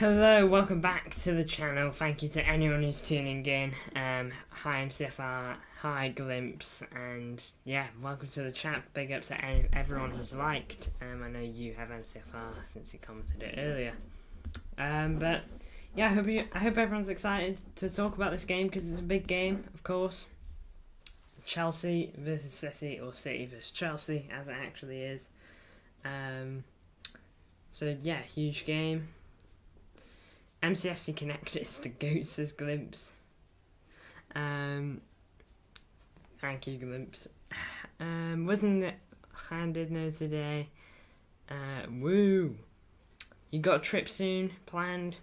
Hello, welcome back to the channel. Thank you to anyone who's tuning in. Hi MCFR, hi Glimpse, and yeah, welcome to the chat. Big up to everyone who's liked. I know you have MCFR since you commented it earlier. But yeah, I hope everyone's excited to talk about this game because it's a big game, of course. Chelsea versus City, or City versus Chelsea, as it actually is. So yeah, huge game. MCFC Connect is the GOAT, says Glimpse. Thank you, Glimpse. Wasn't it handed no today? Woo! You got a trip soon planned?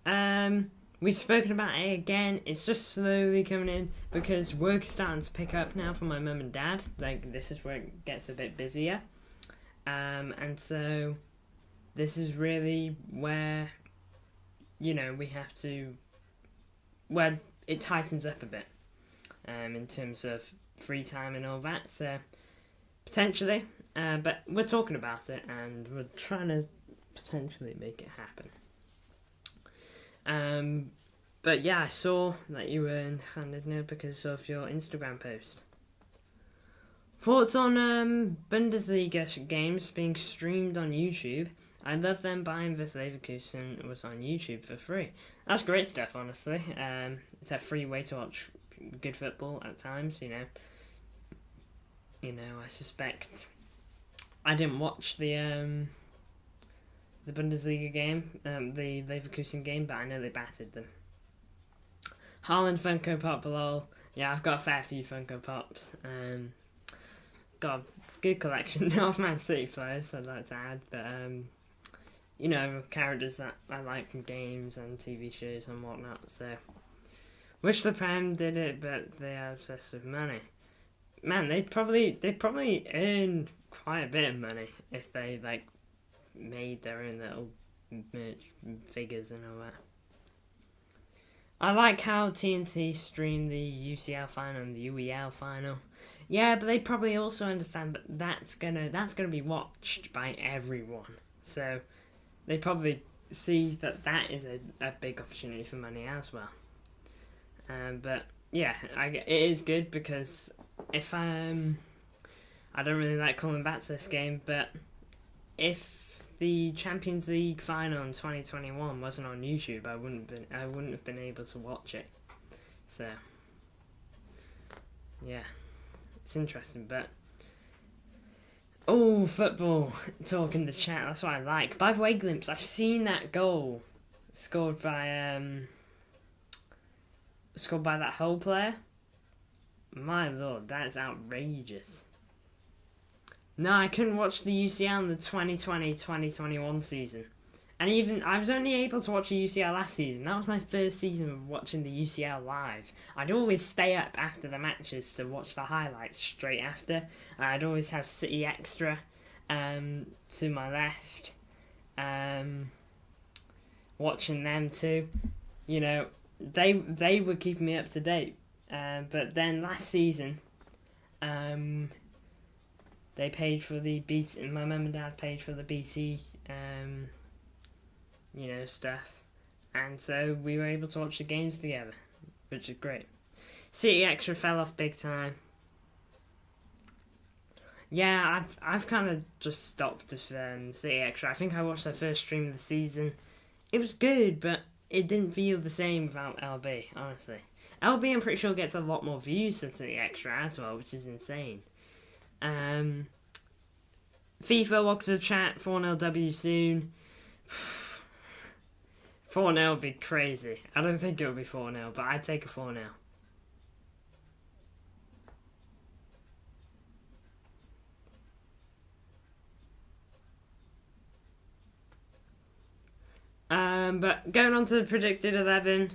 We've spoken about it again. It's just slowly coming in because work is starting to pick up now for my mum and dad. Like, this is where it gets a bit busier. And so this is really where, you know, we have to, well, it tightens up a bit in terms of free time and all that, so potentially, but we're talking about it and we're trying to potentially make it happen. But yeah, I saw that you were in Handed because of your Instagram post. Thoughts on Bundesliga games being streamed on YouTube? I love them. Bayern vs Leverkusen was on YouTube for free. That's great stuff, honestly. It's a free way to watch good football at times, you know. I suspect I didn't watch the Bundesliga game, the Leverkusen game, but I know they battered them. Haaland Funko Pop, lol. Yeah, I've got a fair few Funko Pops. Got a good collection of Man City players, I'd like to add, but characters that I like from games and TV shows and whatnot, so wish the Prem did it, but they are obsessed with money. Man, they'd probably earn quite a bit of money if they made their own little merch figures and all that. I like how TNT streamed the UCL final and the UEL final. Yeah, but they probably also understand that that's gonna be watched by everyone. So they probably see that is a big opportunity for money as well. But yeah, it is good because if I don't really like coming back to this game, but if the Champions League final in 2021 wasn't on YouTube, I wouldn't have been able to watch it. So yeah, it's interesting, but. Oh, football talk in the chat. That's what I like. By the way, Glimpse, I've seen that goal scored by that Hull player. My lord, that is outrageous. No, I couldn't watch the UCL in the 2020-2021 season. And even, I was only able to watch the UCL last season. That was my first season of watching the UCL live. I'd always stay up after the matches to watch the highlights straight after. I'd always have City Extra to my left. Watching them too. You know, they were keeping me up to date. But then last season, they paid for the BT, my mum and dad paid for the BT stuff, and so we were able to watch the games together, which is great. City Extra fell off big time. Yeah, I've kind of just stopped with City Extra. I think I watched the first stream of the season. It was good, but it didn't feel the same without LB, honestly. LB, I'm pretty sure, gets a lot more views than City Extra as well, which is insane. FIFA, welcome to the chat. 4-0 W soon. 4-0 would be crazy. I don't think it would be 4-0, but I'd take a 4-0. But going on to the predicted 11.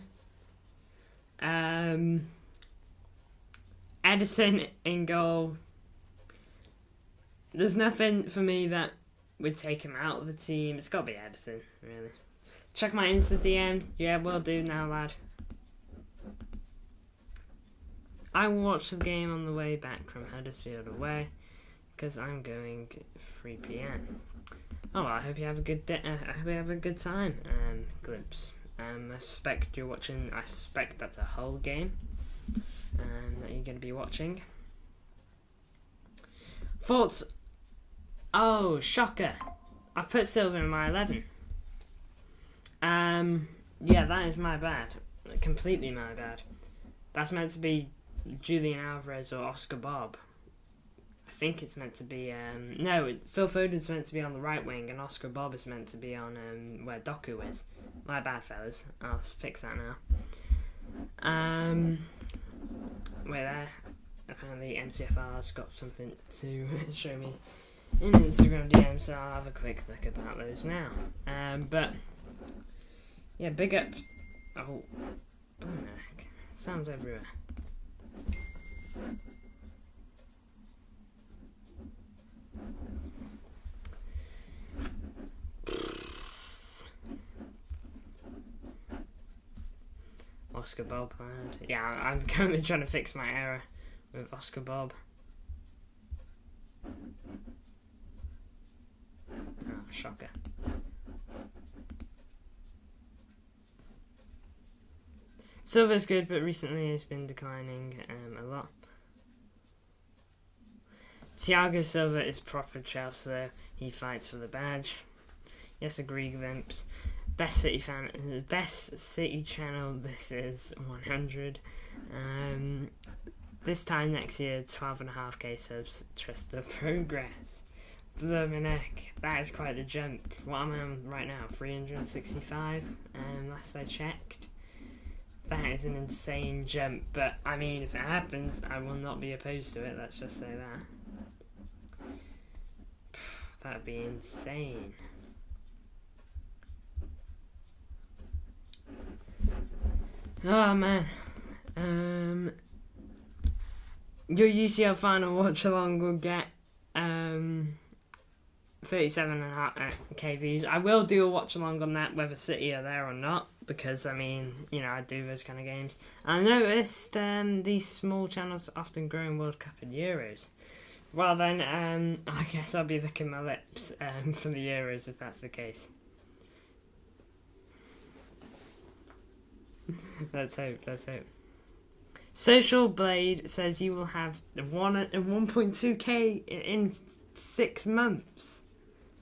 Edison in goal. There's nothing for me that would take him out of the team. It's got to be Edison, really. Check my Insta DM. Yeah, will do now, lad. I will watch the game on the way back from Huddersfield away because I'm going 3 p.m. Oh, well, I hope you have a good day. I hope you have a good time, Glimpse. I suspect you're watching. I suspect that's a whole game that you're going to be watching. Thoughts? Oh, shocker! I've put Silva in my 11. Yeah, that is my bad. Completely my bad. That's meant to be Julian Alvarez or Oscar Bob. I think it's meant to be... no, Phil Foden's meant to be on the right wing and Oscar Bob is meant to be on where Doku is. My bad, fellas. I'll fix that now. Wait there. Apparently MCFR's got something to show me in Instagram DM, so I'll have a quick look about those now. But... yeah, big up... oh, heck. Sounds everywhere. Oscar Bob. Yeah, I'm currently trying to fix my error with Oscar Bob. Oh, shocker. Silva's good, but recently has been declining a lot. Thiago Silva is proper Chelsea though. He fights for the badge. Yes, agree, Glimpse. Best City fan, best City channel. This is 100. This time next year, 12.5k subs. Trust the progress. Blooming heck, that is quite a jump. What am I on right now? 365. Last I checked. That is an insane jump. But I mean, if it happens, I will not be opposed to it. Let's just say that. That'd be insane. Oh man, your UCL final watch along will get 37.5k views. I will do a watch along on that, whether City are there or not, because I mean, you know, I do those kind of games. I noticed these small channels often grow in World Cup and Euros. Well then, I guess I'll be licking my lips for the Euros if that's the case. Let's hope. Social Blade says you will have 1.2k in 6 months.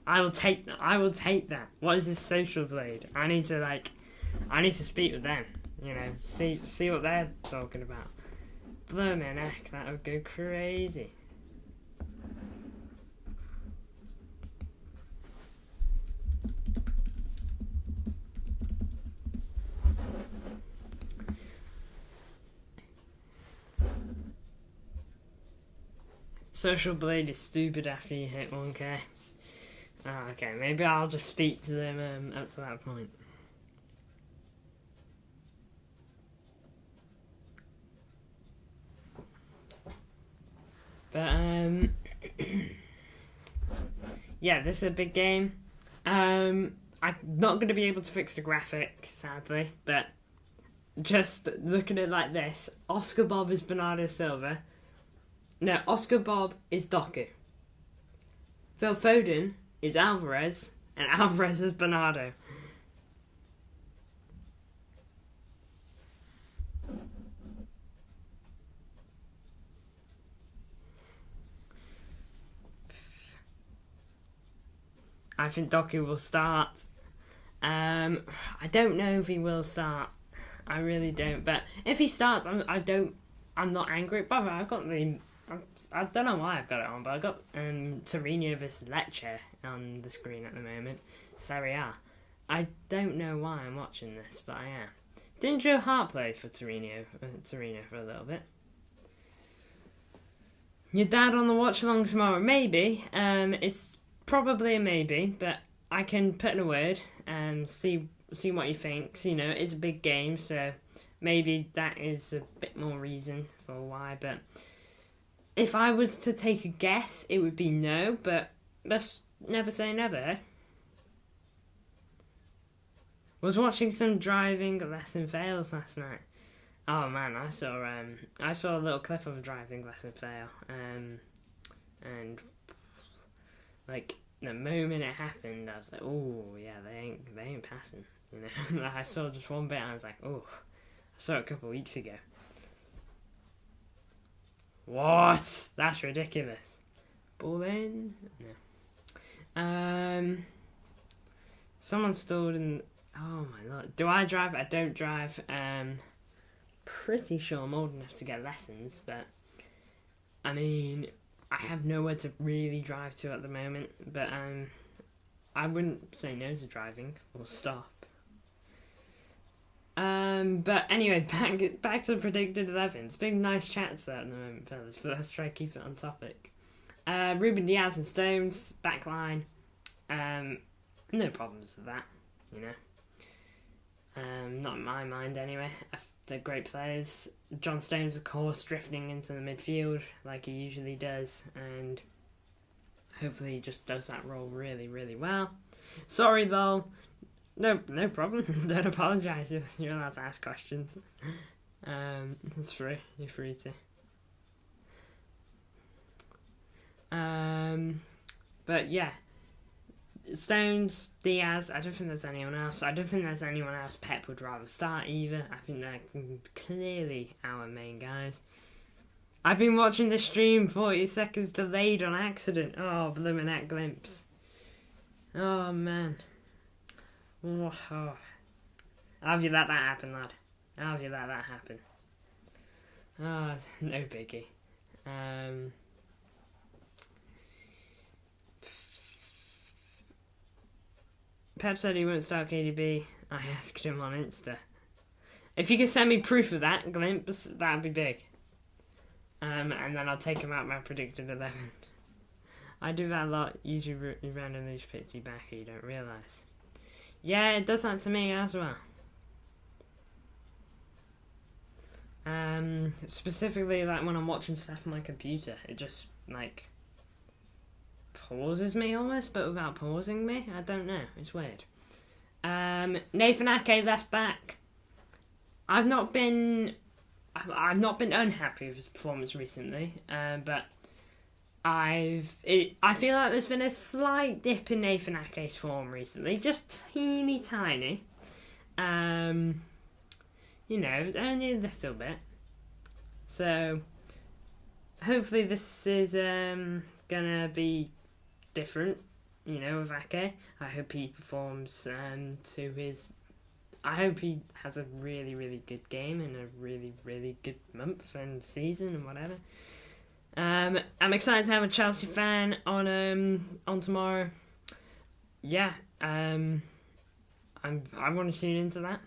I will take that. What is this Social Blade? I need to speak with them. You know, see what they're talking about. Blooming heck, that would go crazy. Social Blade is stupid after you hit 1k. Oh, okay, maybe I'll just speak to them up to that point. But, yeah, this is a big game. I'm not going to be able to fix the graphics, sadly, but just looking at it like this, Oscar Bob is Bernardo Silva. No, Oscar Bob is Doku. Phil Foden is Alvarez, and Alvarez is Bernardo. I think Doku will start. I don't know if he will start. I really don't. But if he starts, I'm not angry. But I've got I don't know why I've got it on, but I've got Torino vs Lecce on the screen at the moment. Serie A. I don't know why I'm watching this, but I am. Didn't Joe Hart play for Torino for a little bit? Your dad on the watch along tomorrow? Maybe. It's probably a maybe, but I can put in a word and see what he thinks. You know, it's a big game, so maybe that is a bit more reason for why, but if I was to take a guess, it would be no, but let's never say never, eh? Was watching some driving lesson fails last night. Oh man, I saw a little clip of a driving lesson fail, and like the moment it happened, I was like, oh yeah, they ain't passing. You know, I saw just one bit, and I was like, oh, I saw it a couple of weeks ago. What? That's ridiculous. Ball in? No. Someone stalled in. Oh my lord. Do I drive? I don't drive. Pretty sure I'm old enough to get lessons, but I mean, I have nowhere to really drive to at the moment. But I wouldn't say no to driving or stop. But anyway, back to predicted 11s. Big nice chats there at the moment, fellas. But let's try to keep it on topic. Ruben Diaz and Stones backline. No problems with that, you know. Not in my mind anyway. They're great players. John Stones, of course, drifting into the midfield like he usually does, and hopefully he just does that role really, really well. Sorry though. No problem. Don't apologise if you're allowed to ask questions. It's free. You're free to. But yeah. Stones, Diaz, I don't think there's anyone else. I don't think there's anyone else Pep would rather start either. I think they're clearly our main guys. I've been watching the stream 40 seconds delayed on accident. Oh, blooming that glimpse. Oh, man. Oh. How have you let that happen, lad? How have you let that happen? Oh, no biggie. Pep said he won't start KDB. I asked him on Insta. If you could send me proof of that glimpse, that'd be big. And then I'll take him out my predicted 11. I do that a lot. Usually randomly just picks you back and you don't realise. Yeah, it does that to me as well. Specifically, like when I'm watching stuff on my computer, it just like pauses me almost, but without pausing me. I don't know. It's weird. Nathan Ake left back. I've not been unhappy with his performance recently, but I feel like there's been a slight dip in Nathan Ake's form recently, just teeny tiny. You know, only a little bit. So hopefully this is gonna be different, you know, with Ake. I hope he performs to his. I hope he has a really, really good game and a really, really good month and season and whatever. I'm excited to have a Chelsea fan on tomorrow. Yeah, I want to tune into that.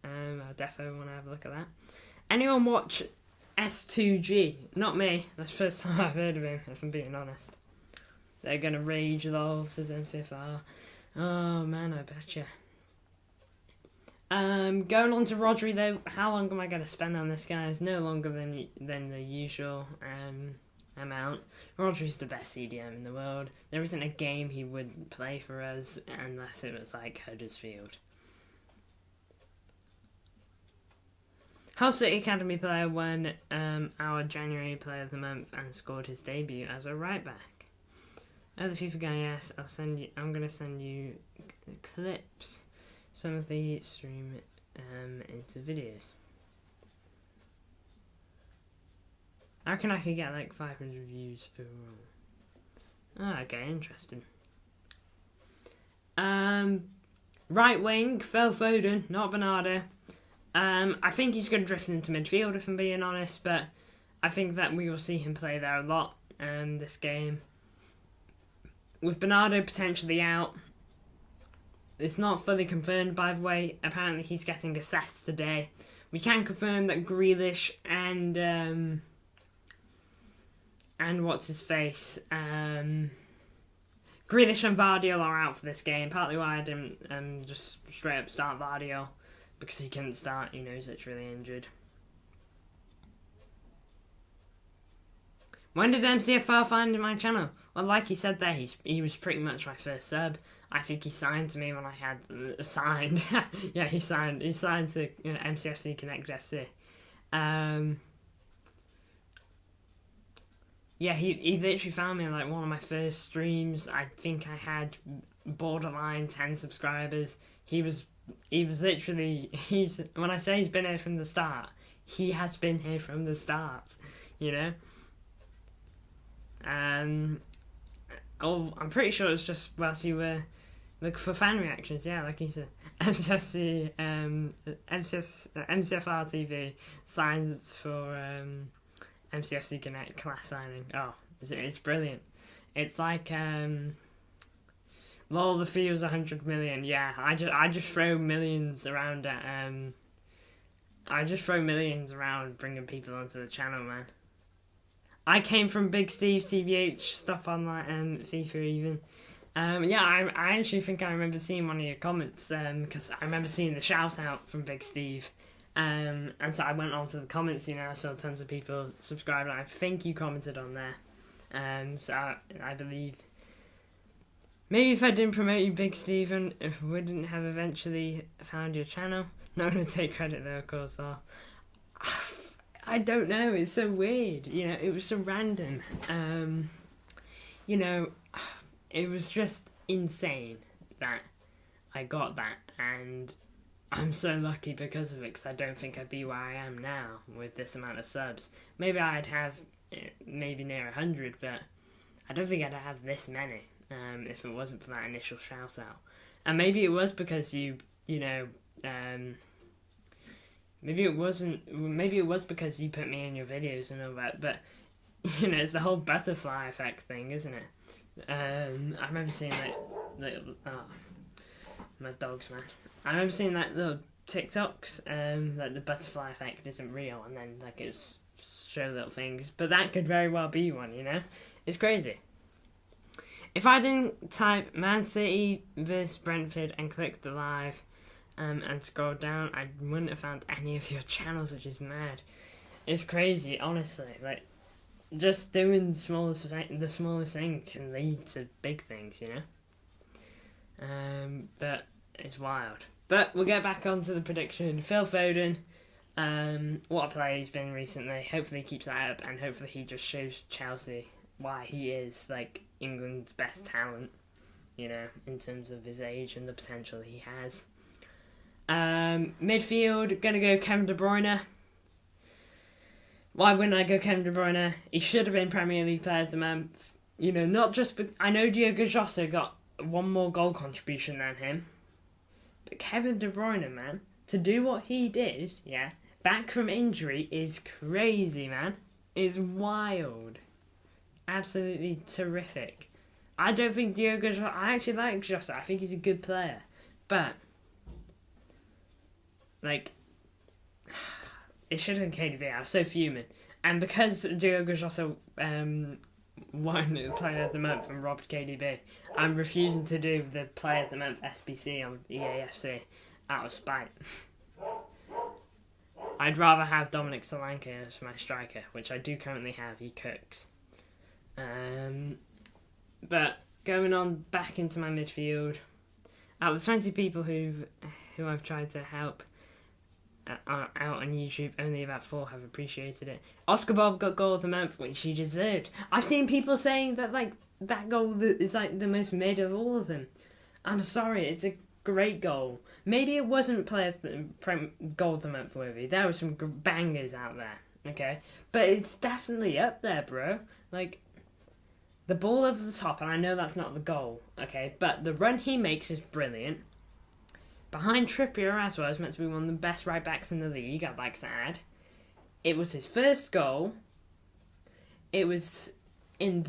I definitely want to have a look at that. Anyone watch S2G? Not me. That's the first time I've heard of him, if I'm being honest. They're going to rage lol, says MCFR. Oh man, I betcha. Going on to Rodri though, how long am I going to spend on this guy? It's no longer than the usual amount. Rodri's the best CDM in the world. There isn't a game he wouldn't play for us unless it was like Huddersfield. Hull City Academy player won our January player of the month and scored his debut as a right back. Oh, the FIFA guy, yes. I'm gonna send you clips, some of the stream into videos. I reckon I could get like 500 views overall. Oh, okay, interesting. Right wing, Phil Foden, not Bernardo. I think he's going to drift into midfield, if I'm being honest, but I think that we will see him play there a lot this game. With Bernardo potentially out, it's not fully confirmed, by the way. Apparently he's getting assessed today. We can confirm that Grealish and what's his face, Grealish and Vardiol are out for this game. Partly why I didn't just straight up start Vardiol, because he couldn't start. He knows it's really injured. When did MCFR find my channel? Well, like he said there, he was pretty much my first sub. I think he signed to me when I had signed. Yeah, he signed to MCFC Connect FC. Yeah, he literally found me in like one of my first streams. I think I had borderline 10 subscribers. He was literally, when I say he's been here from the start, he has been here from the start, you know? I'm pretty sure it's just whilst you were looking for fan reactions, yeah, like you said. MCFR TV signs for MCFC Connect class signing. Oh, it's brilliant. It's like lol, the fee was 100 million. Yeah, I just throw millions around at I just throw millions around bringing people onto the channel, man. I came from Big Steve TBH stuff on like FIFA even. Yeah, I actually think I remember seeing one of your comments because I remember seeing the shout out from Big Steve. And so I went on to the comments, you know, I saw tons of people subscribe, and I think you commented on there. So I believe maybe if I didn't promote you, Big Steven, wouldn't have eventually found your channel. Not gonna take credit though, of course. I don't know. It's so weird, you know. It was so random. You know, it was just insane that I got that, and I'm so lucky because of it, because I don't think I'd be where I am now with this amount of subs. Maybe I'd have maybe near 100, but I don't think I'd have this many if it wasn't for that initial shout out. And maybe it was because you know, maybe it was because you put me in your videos and all that, but you know, it's the whole butterfly effect thing, isn't it? I remember seeing my dogs, man. I remember seeing that little TikToks, like the butterfly effect isn't real, and then like it's show little things, but that could very well be one, you know? It's crazy. If I didn't type Man City vs Brentford and click the live and scroll down, I wouldn't have found any of your channels, which is mad. It's crazy, honestly. Like, just doing the smallest things can lead to big things, you know? But it's wild. But we'll get back onto the prediction. Phil Foden, what a player he's been recently. Hopefully he keeps that up, and hopefully he just shows Chelsea why he is like England's best talent, you know, in terms of his age and the potential he has. Midfield, gonna go Kevin De Bruyne. Why wouldn't I go Kevin De Bruyne? He should have been Premier League Player of the Month. You know, not just... I know Diogo Jota got one more goal contribution than him. But Kevin De Bruyne, man, to do what he did, yeah, back from injury is crazy, man. Is wild. Absolutely terrific. I don't think Diogo Jota... I actually like Jota. I think he's a good player. But, like... It should have been KDB. I was so fuming. And because Diogo Jota won the Player of the Month and robbed KDB, I'm refusing to do the Player of the Month SBC on EAFC out of spite. I'd rather have Dominic Solanke as my striker, which I do currently have. He cooks. But going on back into my midfield, out of the 20 people who I've tried to help out on YouTube, only about 4 have appreciated it. Oscar Bob got goal of the month, which he deserved. I've seen people saying that like that goal is like the most mid of all of them. I'm sorry, it's a great goal. Maybe it wasn't goal of the month worthy. There were some bangers out there, okay, but it's definitely up there, bro. Like the ball over the top, and I know that's not the goal, okay, but the run he makes is brilliant. Behind Trippier as well, is meant to be one of the best right backs in the league, I'd like to add. It was his first goal. It was in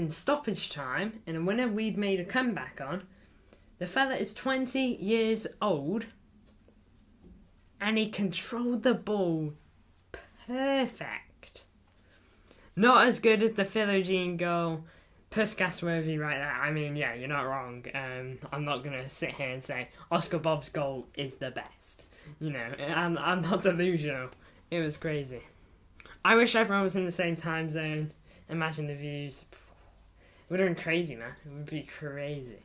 stoppage time, and a winner we'd made a comeback on. The fella is 20 years old, and he controlled the ball perfect. Not as good as the Philogene goal. Puskas worthy right there. I mean, yeah, you're not wrong. I'm not going to sit here and say Oscar Bob's goal is the best. You know, I'm not delusional. It was crazy. I wish everyone was in the same time zone. Imagine the views. It would have been crazy, man. It would be crazy.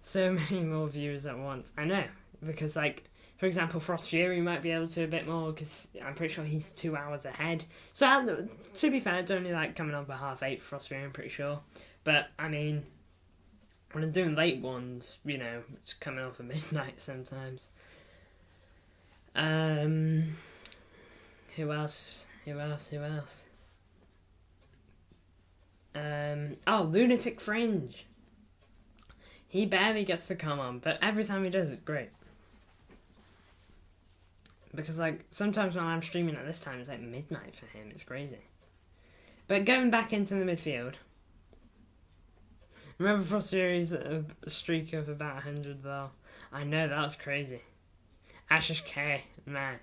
So many more viewers at once. I know. Because, like, For example, Frost Fury might be able to a bit more because I'm pretty sure he's 2 hours ahead. So to be fair, it's only like coming on by 8:30 for Frost Fury, I'm pretty sure. But I mean, when I'm doing late ones, you know, it's coming off at midnight sometimes. Who else? Lunatic Fringe. He barely gets to come on, but every time he does, it's great. Because, like, sometimes when I'm streaming at this time, it's like midnight for him. It's crazy. But going back into the midfield. Remember Frost Fury's a streak of about 100, though? I know, that was crazy. Ashes K, man.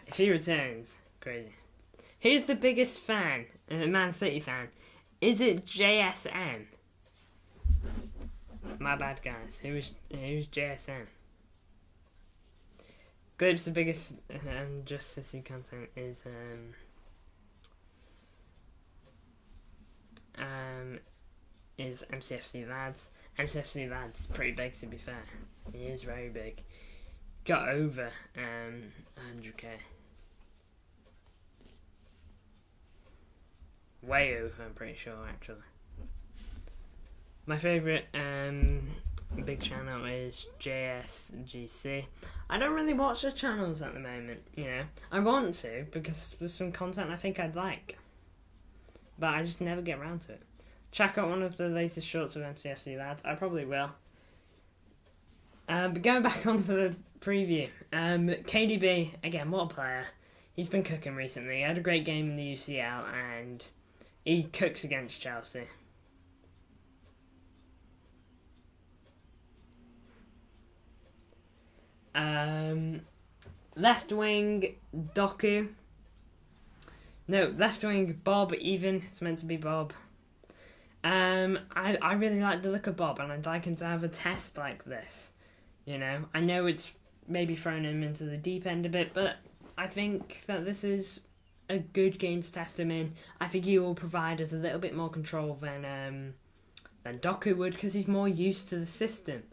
If he returns, crazy. Who's the biggest fan, Man City fan? Is it JSN? My bad, guys. Who's JSN? Glib's the biggest Just City content is MCFC Lads. MCFC Lads is pretty big, to be fair. He is very big. Got over 100k. Way over, I'm pretty sure, actually. My favourite big channel is JSGC. I don't really watch the channels at the moment, you know. I want to, because there's some content I think I'd like. But I just never get around to it. Check out one of the latest shorts of MCFC Lads. I probably will. But going back onto the preview. KDB, again, what a player. He's been cooking recently. He had a great game in the UCL and he cooks against Chelsea. Left wing Doku. No, left wing Bob even. It's meant to be Bob. I really like the look of Bob and I'd like him to have a test like this. You know, I know it's maybe thrown him into the deep end a bit, but I think that this is a good game to test him in. I think he will provide us a little bit more control than Doku would because he's more used to the system.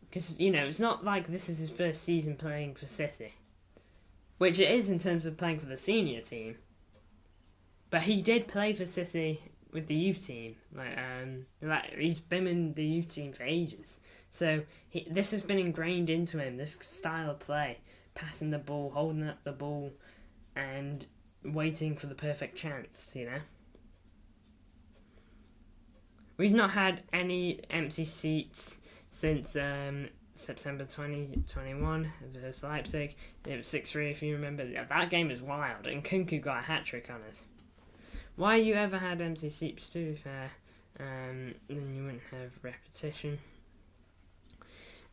Because, you know, it's not like this is his first season playing for City. Which it is in terms of playing for the senior team. But he did play for City with the youth team. Like he's been in the youth team for ages. So this has been ingrained into him, this style of play. Passing the ball, holding up the ball, and waiting for the perfect chance, you know. We've not had any empty seats since September 2021 versus Leipzig. It was 6-3 if you remember. That game was wild, and Kunku got a hat-trick on us. Why you ever had empty seats, to be fair, then you wouldn't have repetition.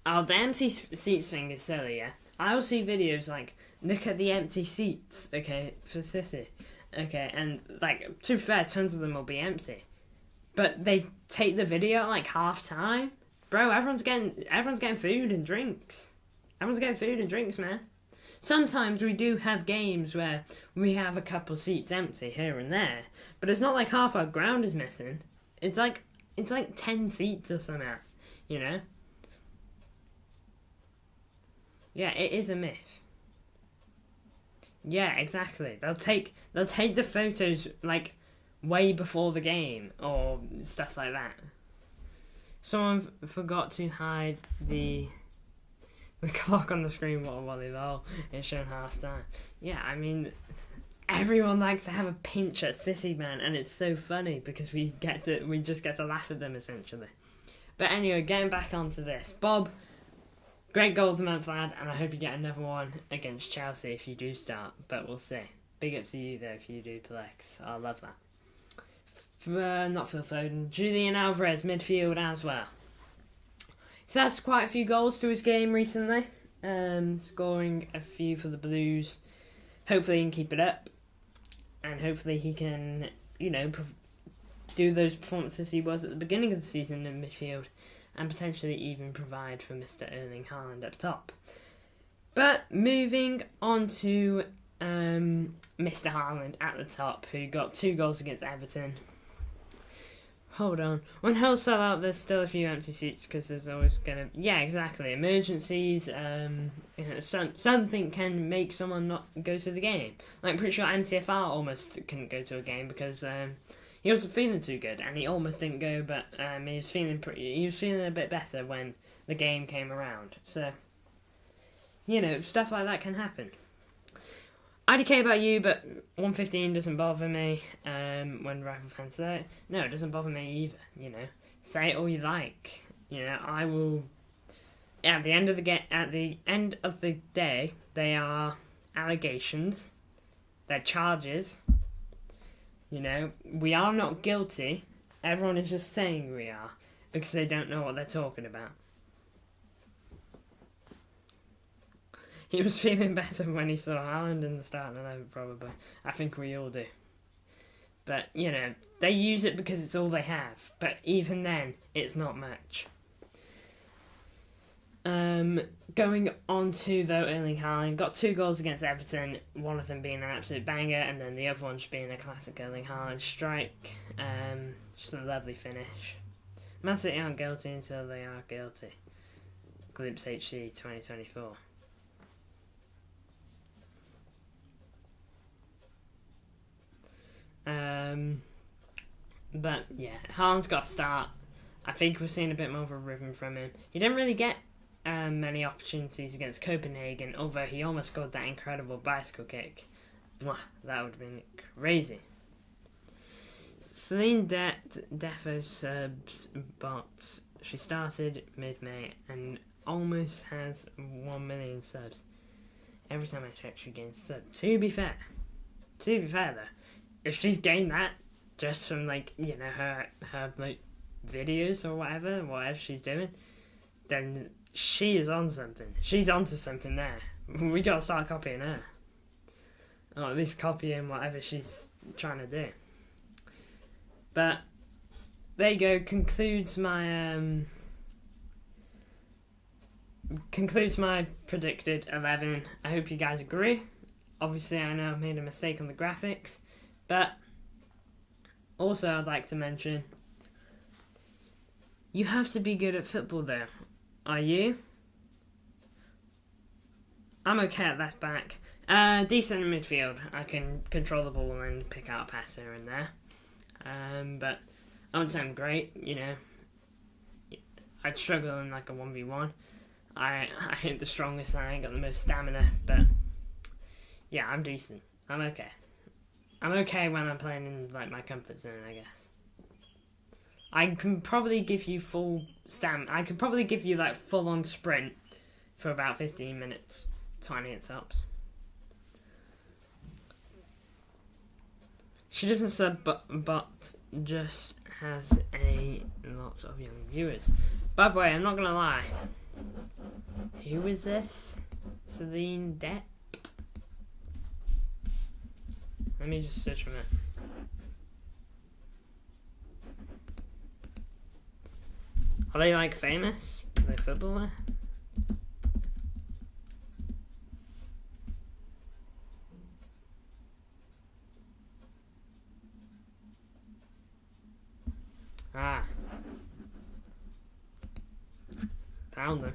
Oh, the empty seats thing is silly, yeah? I'll see videos like, look at the empty seats, okay, for City. Okay, and, like, to be fair, tons of them will be empty. But they take the video at, like, half-time. Bro, everyone's getting food and drinks. Everyone's getting food and drinks, man. Sometimes we do have games where we have a couple seats empty here and there, but it's not like half our ground is missing. It's like 10 seats or something, you know? Yeah, it is a myth. Yeah, exactly. They'll take the photos like way before the game or stuff like that. Someone forgot to hide the clock on the screen. What a volleyball! It's shown half time. Yeah, I mean, everyone likes to have a pinch at City, man, and it's so funny because we just get to laugh at them essentially. But anyway, getting back onto this, Bob, great goal of the month, lad, and I hope you get another one against Chelsea if you do start. But we'll see. Big up to you though if you do play, 'cause I love that. Not Phil Foden, Julian Alvarez, midfield as well. So that's quite a few goals to his game recently, scoring a few for the Blues. Hopefully he can keep it up, and hopefully he can, you know, do those performances he was at the beginning of the season in midfield, and potentially even provide for Mr. Erling Haaland up top. But moving on to Mr. Haaland at the top, who got 2 goals against Everton. Hold on. When Hull sell out, there's still a few empty seats because there's always gonna. Yeah, exactly. Emergencies. Something can make someone not go to the game. Like, I'm pretty sure NCFR almost couldn't go to a game because he wasn't feeling too good, and he almost didn't go. But he was feeling He was feeling a bit better when the game came around. So, stuff like that can happen. IDK about you, but 115 doesn't bother me. When Rifle fans say it, no, it doesn't bother me either. Say it all you like. I will. At the end of the day, they are allegations. They're charges. We are not guilty. Everyone is just saying we are because they don't know what they're talking about. He was feeling better when he saw Haaland in the starting 11, probably. I think we all do. But, they use it because it's all they have. But even then, it's not much. Going on to, though, Erling Haaland. Got 2 goals against Everton. One of them being an absolute banger. And then the other one just being a classic Erling Haaland strike. Just a lovely finish. Man City aren't guilty until they are guilty. Glimpse HC 2024. But yeah, Haaland's got a start. I think we're seeing a bit more of a rhythm from him. He didn't really get many opportunities against Copenhagen, although he almost scored that incredible bicycle kick. Mwah, that would have been crazy. Celine Defo subs bots. She started mid-May and almost has 1 million subs. Every time I check, she gains subs. To be fair though, if she's gained that just from her videos or whatever she's doing, then she is on something. She's onto something there. We gotta start copying her, or at least copying whatever she's trying to do. But there you go. Concludes my predicted 11. I hope you guys agree. Obviously, I know I've made a mistake on the graphics, but also I'd like to mention, you have to be good at football though. Are you? I'm okay at left back. Decent in midfield. I can control the ball and pick out a pass here and there. But I wouldn't say I'm great, I'd struggle in like a 1v1. I ain't the strongest, I ain't got the most stamina, but yeah, I'm decent. I'm okay. I'm okay when I'm playing in my comfort zone, I guess. I can probably give you full stamina. I could probably give you full on sprint for about 15 minutes, 20 at tops. She doesn't sub, but just has lots of young viewers. By the way, I'm not gonna lie. Who is this? Celine Det? Let me just search from it. Are they famous? Are they footballer? Ah. Found them.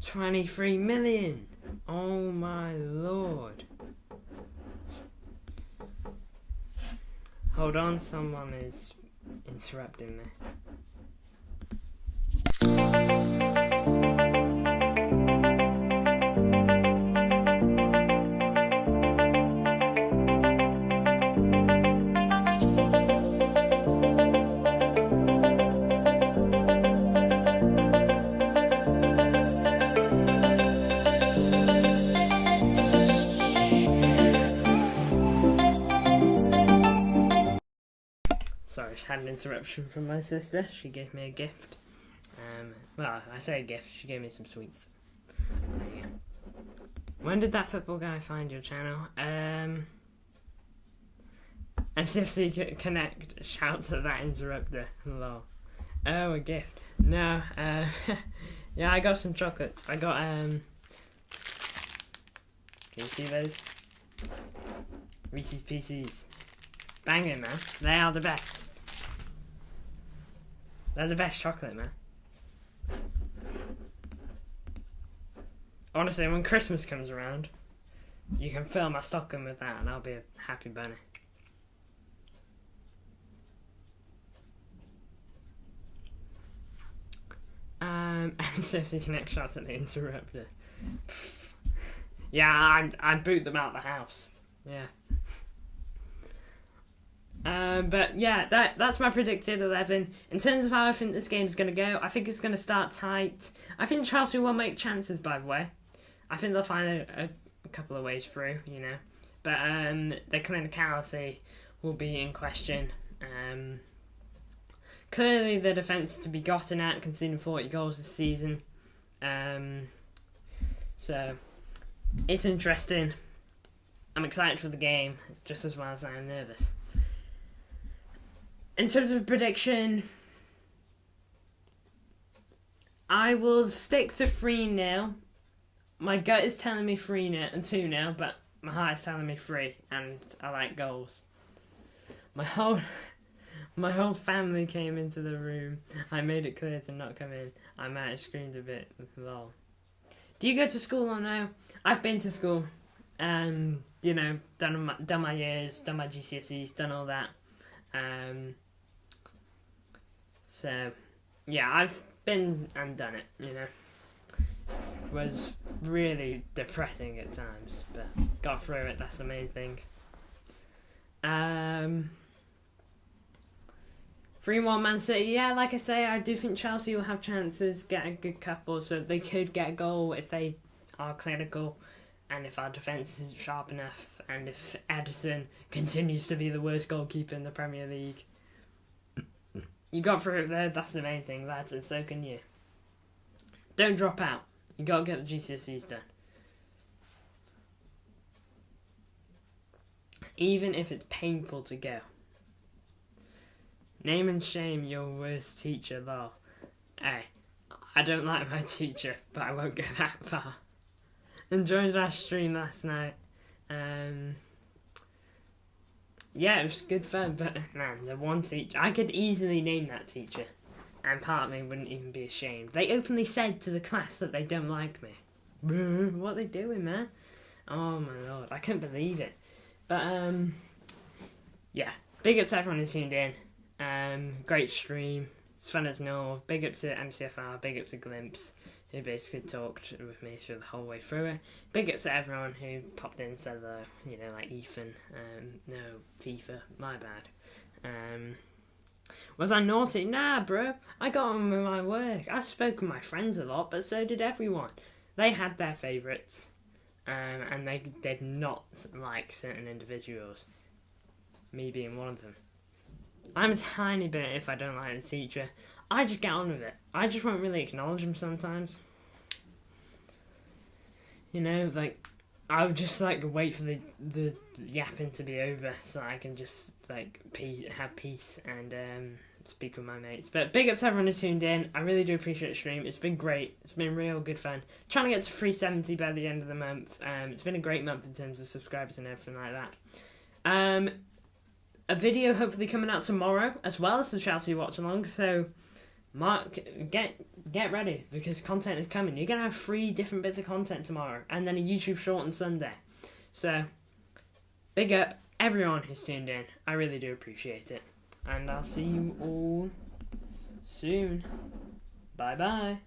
23 million! Oh my lord. Hold on, someone is interrupting me. Sorry, just had an interruption from my sister. She gave me a gift. Well, I say a gift, she gave me some sweets. There you go. When did that football guy find your channel? MCFC Connect, shouts at that interrupter. Lol. Oh, a gift. No, yeah, I got some chocolates. I got, can you see those? Reese's Pieces. Banging, man. They are the best. They're the best chocolate, man. Honestly, when Christmas comes around, you can fill my stocking with that and I'll be a happy bunny. MCFC Connect shots at the interrupter. Yeah, I'd boot them out of the house. Yeah. But yeah, that's my predicted 11. In terms of how I think this game's going to go, I think it's going to start tight. I think Chelsea will make chances, by the way. I think they'll find a couple of ways through, you know. But their clinicality will be in question. Clearly, the defence to be gotten at, conceding 40 goals this season. So, it's interesting. I'm excited for the game, just as well as I'm nervous. In terms of prediction, I will stick to 3-0. My gut is telling me 3-0 and 2-0, but my heart is telling me 3, and I like goals. My whole family came into the room. I made it clear to not come in. I might have screamed a bit. Lol. Do you go to school or no? I've been to school. You know, done my years, done my GCSEs, done all that. So, yeah, I've been and done it, you know. Was really depressing at times, but got through it, that's the main thing. 3-1 Man City, yeah, like I say, I do think Chelsea will have chances, get a good couple, so they could get a goal if they are clinical, and if our defence isn't sharp enough, and if Edison continues to be the worst goalkeeper in the Premier League. You got through it there, that's the main thing, lads, and so can you. Don't drop out. You got to get the GCSEs done. Even if it's painful to go. Name and shame your worst teacher, lol. Hey, I don't like my teacher, but I won't go that far. Enjoyed our stream last night. Yeah, it was good fun, but man, the one teacher, I could easily name that teacher, and part of me wouldn't even be ashamed. They openly said to the class that they don't like me. What are they doing, man? Oh my lord, I couldn't believe it. But yeah, big up to everyone who tuned in. Great stream, it's fun as normal. Big up to MCFR, big up to Glimpse, who basically talked with me through the whole way through it. Big up to everyone who popped in and said hello, you know, like Ethan, no, FIFA, my bad. Was I naughty? Nah, bro, I got on with my work. I spoke with my friends a lot, but so did everyone. They had their favourites, and they did not like certain individuals, me being one of them. I'm a tiny bit if I don't like the teacher. I just get on with it. I just won't really acknowledge him sometimes. You know, like, I would just, like, wait for the yapping to be over so I can just, like, have peace and speak with my mates. But big up to everyone who tuned in. I really do appreciate the stream. It's been great. It's been real good fun. Trying to get to 370 by the end of the month. It's been a great month in terms of subscribers and everything like that. A video hopefully coming out tomorrow, as well as the Chelsea watch along. So, Mark, get ready because content is coming. You're gonna have 3 different bits of content tomorrow, and then a YouTube short on Sunday. So, big up everyone who's tuned in. I really do appreciate it, and I'll see you all soon. Bye bye.